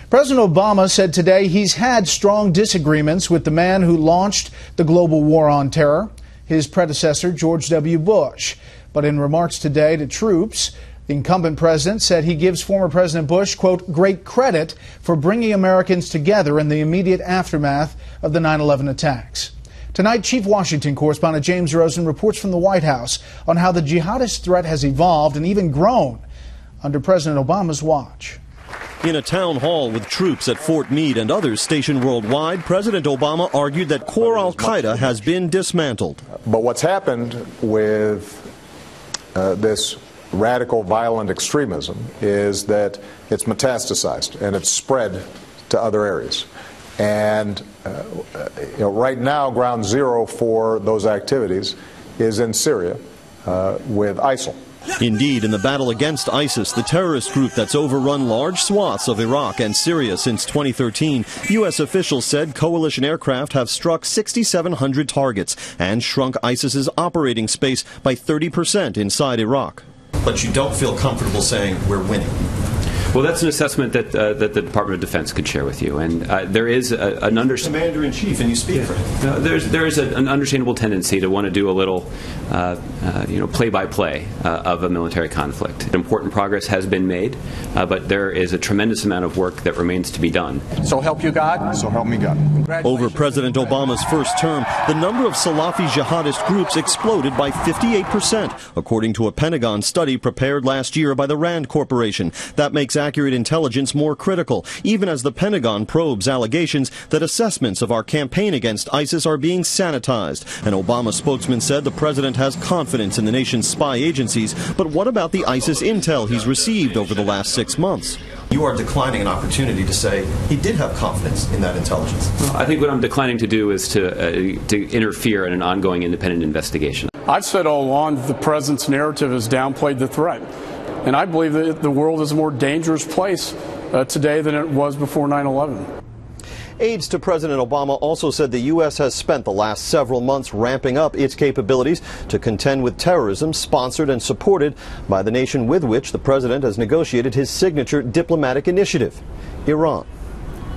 President Obama said today he's had strong disagreements with the man who launched the global war on terror, his predecessor, George W. Bush. But in remarks today to troops, the incumbent president said he gives former President Bush, quote, great credit for bringing Americans together in the immediate aftermath of the 9/11 attacks. Tonight, Chief Washington correspondent James Rosen reports from the White House on how the jihadist threat has evolved and even grown under President Obama's watch. In a town hall with troops at Fort Meade and others stationed worldwide, President Obama argued that core al-Qaeda has been dismantled. But what's happened with this radical violent extremism is that it's metastasized and it's spread to other areas. And right now, ground zero for those activities is in Syria with ISIL. Indeed, in the battle against ISIS, the terrorist group that's overrun large swaths of Iraq and Syria since 2013, U.S. officials said coalition aircraft have struck 6,700 targets and shrunk ISIS's operating space by 30% inside Iraq. But you don't feel comfortable saying we're winning? Well, that's an assessment that the Department of Defense could share with you, and there is an understanding. Commander-in-Chief, and you speak for him. There is an understandable tendency to want to do a little, play-by-play of a military conflict. Important progress has been made, but there is a tremendous amount of work that remains to be done. So help you God. So help me God. Over President Obama's first term, the number of Salafi jihadist groups exploded by 58%, according to a Pentagon study prepared last year by the Rand Corporation. That makes accurate intelligence more critical, even as the Pentagon probes allegations that assessments of our campaign against ISIS are being sanitized. An Obama spokesman said the president has confidence in the nation's spy agencies, but what about the ISIS intel he's received over the last 6 months? You are declining an opportunity to say he did have confidence in that intelligence. I think what I'm declining to do is to interfere in an ongoing independent investigation. I've said all along the president's narrative has downplayed the threat. And I believe that the world is a more dangerous place today than it was before 9/11. Aides to President Obama also said the U.S. has spent the last several months ramping up its capabilities to contend with terrorism sponsored and supported by the nation with which the president has negotiated his signature diplomatic initiative, Iran.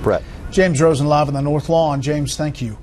Bret. James Rosen live on the North Lawn. James, thank you.